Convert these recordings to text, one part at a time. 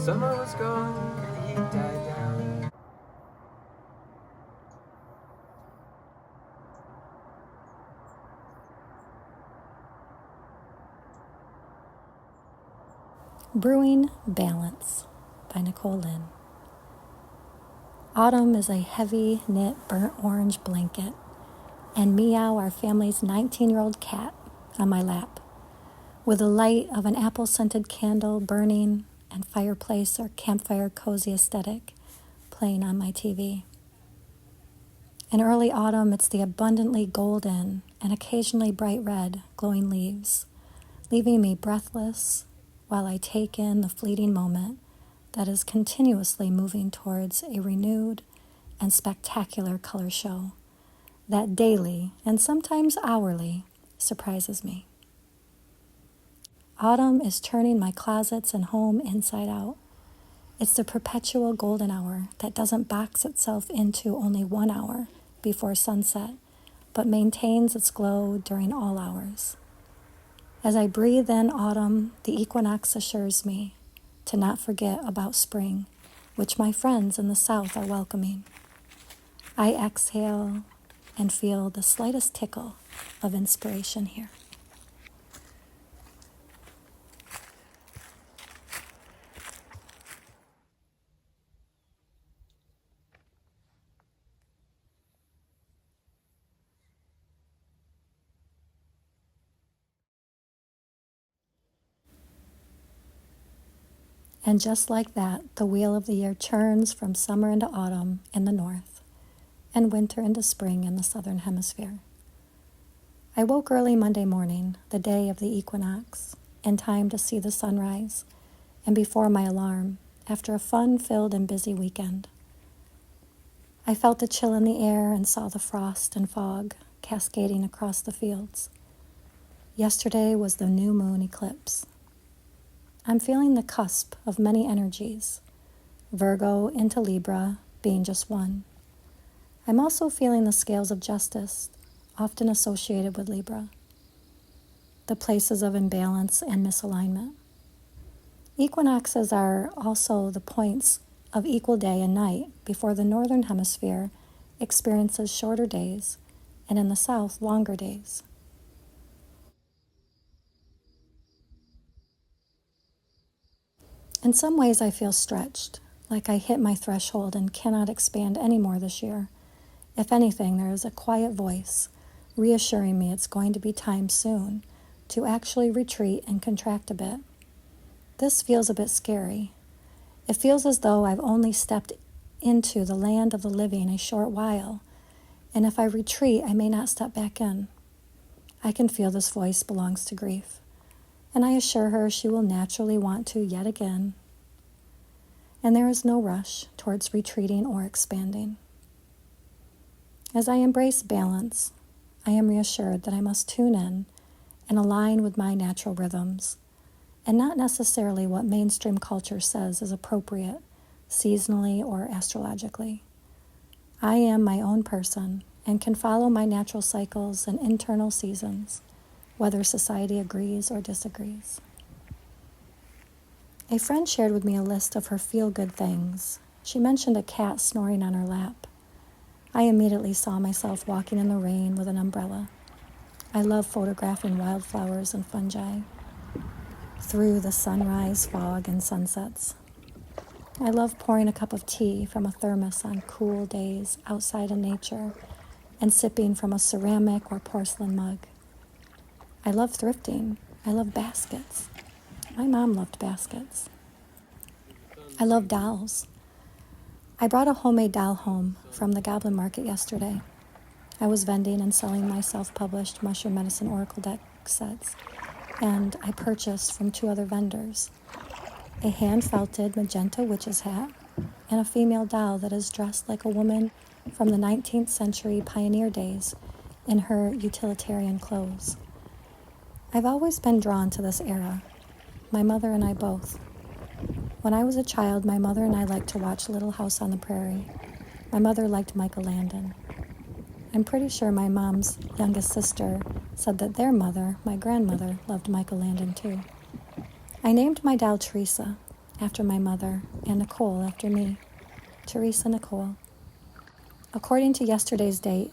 Summer was gone and the heat died down. Brewing Balance by Nicole, Lynn. Autumn is a heavy knit burnt orange blanket, and Meow, our family's 19-year-old cat, on my lap, with the light of an apple-scented candle burning and fireplace or campfire cozy aesthetic playing on my TV. In early autumn, it's the abundantly golden and occasionally bright red glowing leaves, leaving me breathless while I take in the fleeting moment that is continuously moving towards a renewed and spectacular color show that daily and sometimes hourly surprises me. Autumn is turning my closets and home inside out. It's the perpetual golden hour that doesn't box itself into only 1 hour before sunset, but maintains its glow during all hours. As I breathe in autumn, the equinox assures me to not forget about spring, which my friends in the south are welcoming. I exhale and feel the slightest tickle of inspiration here. And just like that, the wheel of the year turns from summer into autumn in the north and winter into spring in the southern hemisphere. I woke early Monday morning, the day of the equinox, in time to see the sunrise and before my alarm after a fun-filled and busy weekend. I felt the chill in the air and saw the frost and fog cascading across the fields. Yesterday was the new moon eclipse. I'm feeling the cusp of many energies, Virgo into Libra being just one. I'm also feeling the scales of justice, often associated with Libra, the places of imbalance and misalignment. Equinoxes are also the points of equal day and night before the northern hemisphere experiences shorter days and in the south longer days. In some ways, I feel stretched, like I hit my threshold and cannot expand any more this year. If anything, there is a quiet voice reassuring me it's going to be time soon to actually retreat and contract a bit. This feels a bit scary. It feels as though I've only stepped into the land of the living a short while, and if I retreat, I may not step back in. I can feel this voice belongs to grief, and I assure her she will naturally want to yet again. And there is no rush towards retreating or expanding. As I embrace balance, I am reassured that I must tune in and align with my natural rhythms, and not necessarily what mainstream culture says is appropriate, seasonally or astrologically. I am my own person and can follow my natural cycles and internal seasons, whether society agrees or disagrees. A friend shared with me a list of her feel-good things. She mentioned a cat snoring on her lap. I immediately saw myself walking in the rain with an umbrella. I love photographing wildflowers and fungi through the sunrise, fog, and sunsets. I love pouring a cup of tea from a thermos on cool days outside in nature and sipping from a ceramic or porcelain mug. I love thrifting. I love baskets. My mom loved baskets. I love dolls. I brought a homemade doll home from the Goblin Market yesterday. I was vending and selling my self-published Mushroom Medicine Oracle deck sets, and I purchased from 2 other vendors a hand-felted magenta witch's hat and a female doll that is dressed like a woman from the 19th century pioneer days in her utilitarian clothes. I've always been drawn to this era, my mother and I both. When I was a child, my mother and I liked to watch Little House on the Prairie. My mother liked Michael Landon. I'm pretty sure my mom's youngest sister said that their mother, my grandmother, loved Michael Landon too. I named my doll Teresa, after my mother, and Nicole after me. Teresa Nicole. According to yesterday's date,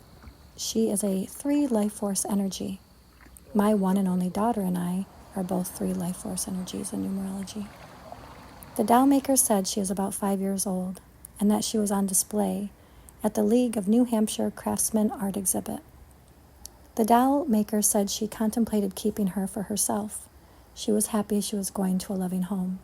she is a 3 life force energy. My one and only daughter and I are both 3 life force energies in numerology. The doll maker said she is about 5 years old and that she was on display at the League of New Hampshire Craftsmen art exhibit. The doll maker said she contemplated keeping her for herself. She was happy she was going to a loving home.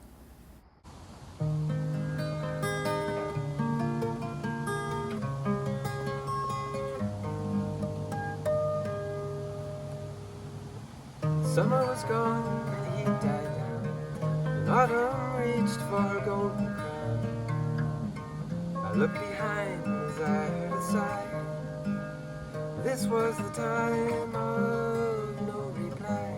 Summer was gone and the heat died down, and autumn reached for her golden crown. I looked behind as I heard a sigh. This was the time of no reply.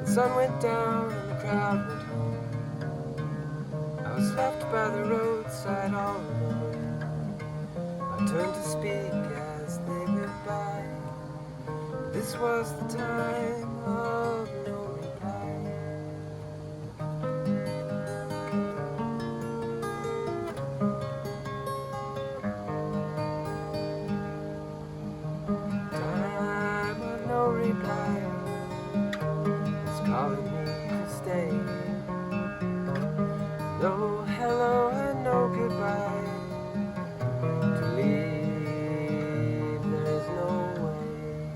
The sun went down and the crowd went home. I was left by the roadside all alone. I turned to speak as they went by. This was the time of no reply. Time of no reply is calling me to stay. No hello and no goodbye. To leave there is no way.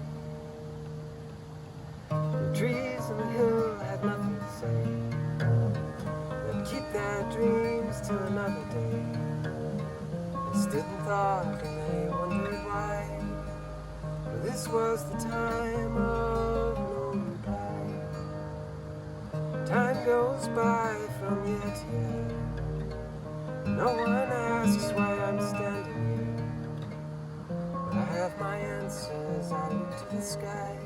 The trees on the hill had nothing to say. They'd keep their dreams till another day. They stood and thought and they wondered why. For this was the time of no reply. Time goes by from year to year. No one asks why I'm standing here. But I have my answers, I look to the sky.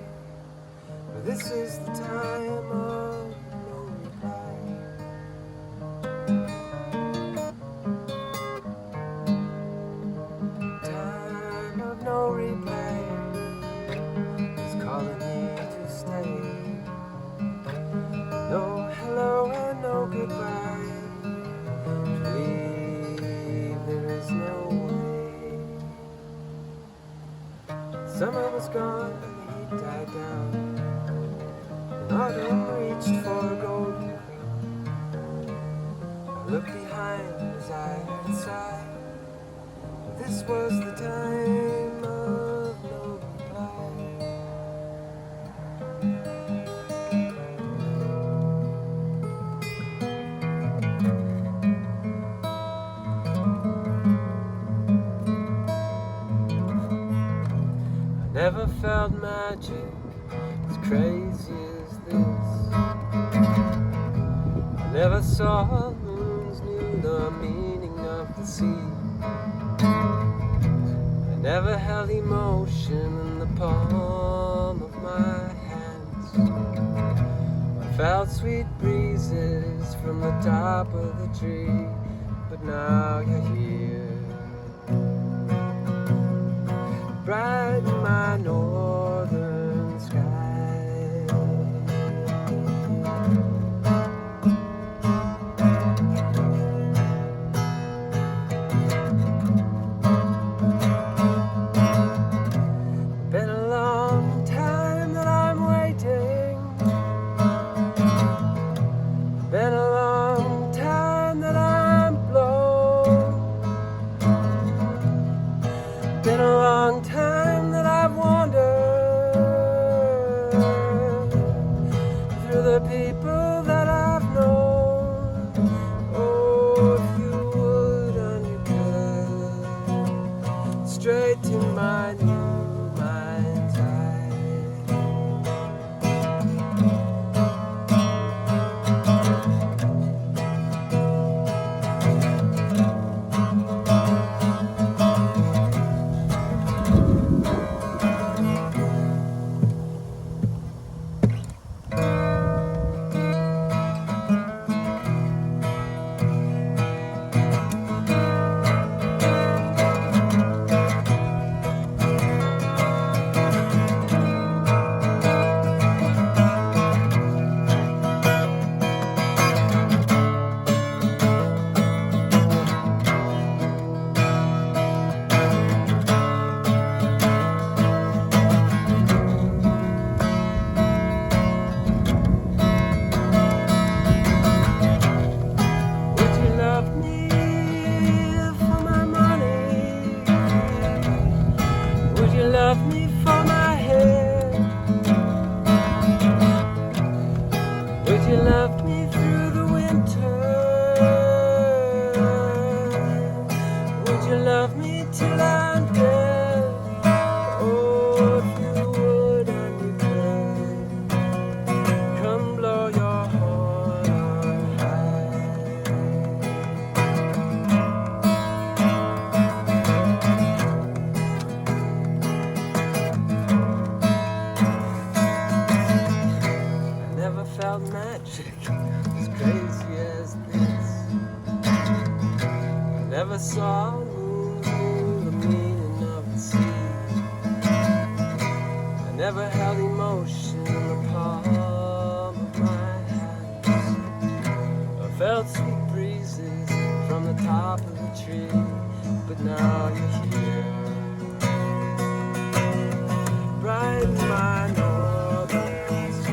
For this is the time of no reply. Time of no reply is calling me to stay. No hello and no goodbye. To leave there is no way. Summer was gone and the heat died down. Autumn reached for a golden crown. I looked behind as I heard a sigh. This was the time of no reply. I never felt magic as crazy as this. I never saw moons, knew the meaning of the sea. I never held emotion in the palm of my hands. I felt sweet breezes from the top of the tree, but now you're here, bright in my northern sky. Been a long time that I'm waiting. Been a long time that I'm blown. Been a long time that I've wandered through the people that I've known. Oh, if you would undercut straight to my new mind's eye. love me for my hair? Would you love me through the winter? Would you love me till I'm dead? Oh, if you would and you could, come blow your horn on high. I never felt magic as crazy as this. I never saw a moon through the meaning of the sea. I never held emotion in the palm of my hands. I felt sweet breezes from the top of the tree. But now you're here, bright in my northern sky.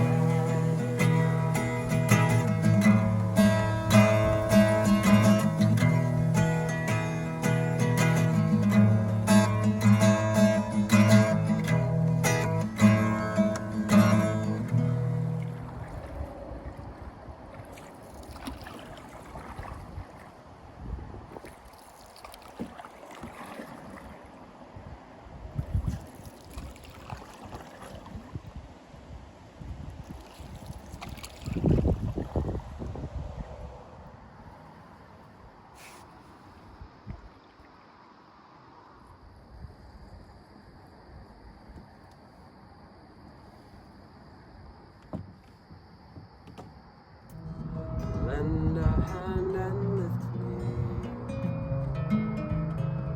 Lend a hand and lift me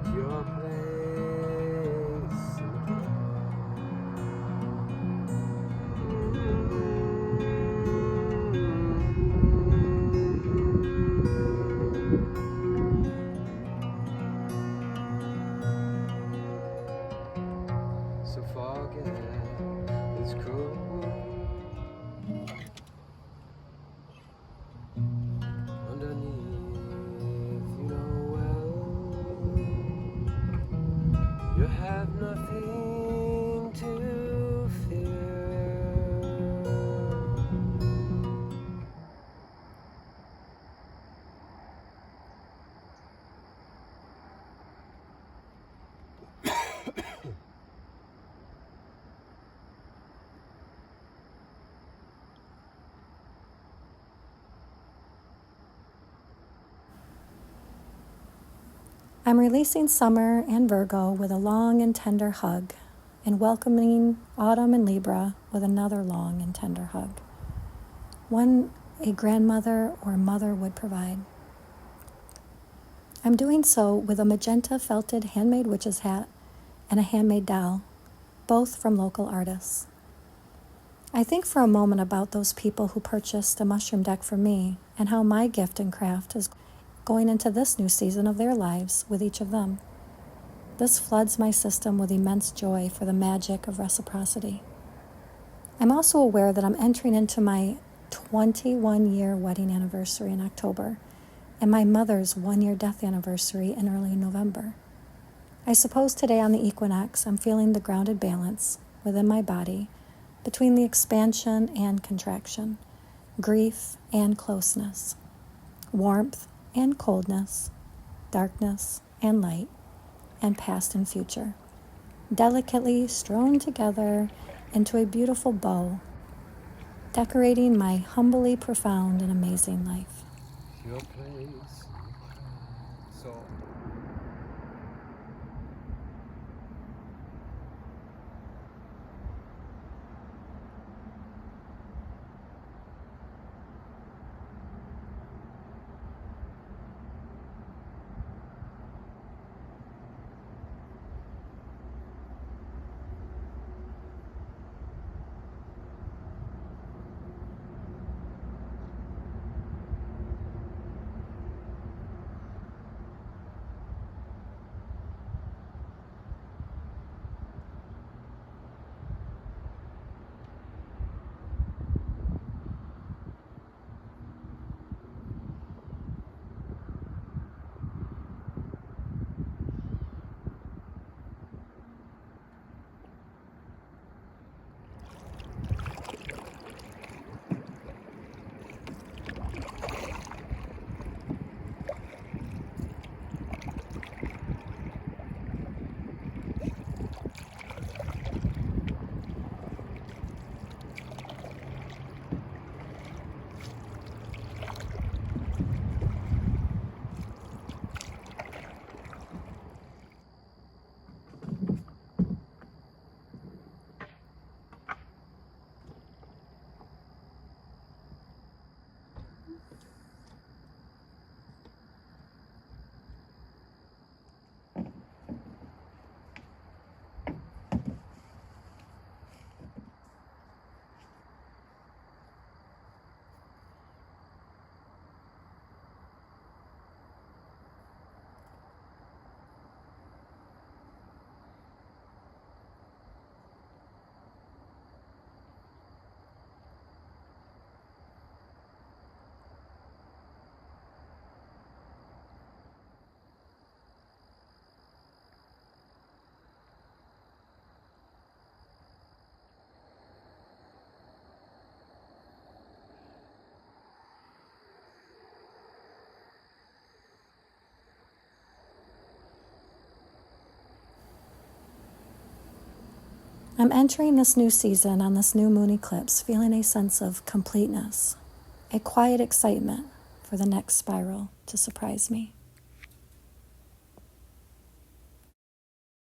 to your place in the park. So forget it's cruel. Underneath, you know well, you have nothing to fear. I'm releasing Summer and Virgo with a long and tender hug, and welcoming Autumn and Libra with another long and tender hug, one a grandmother or mother would provide. I'm doing so with a magenta felted handmade witch's hat and a handmade doll, both from local artists. I think for a moment about those people who purchased a mushroom deck for me and how my gift and craft is going into this new season of their lives with each of them. This floods my system with immense joy for the magic of reciprocity. I'm also aware that I'm entering into my 21-year wedding anniversary in October and my mother's 1-year death anniversary in early November. I suppose today on the equinox, I'm feeling the grounded balance within my body between the expansion and contraction, grief and closeness, warmth and coldness, darkness and light, and past and future, delicately strewn together into a beautiful bow, decorating my humbly profound and amazing life. Your place. So I'm entering this new season on this new moon eclipse feeling a sense of completeness, a quiet excitement for the next spiral to surprise me.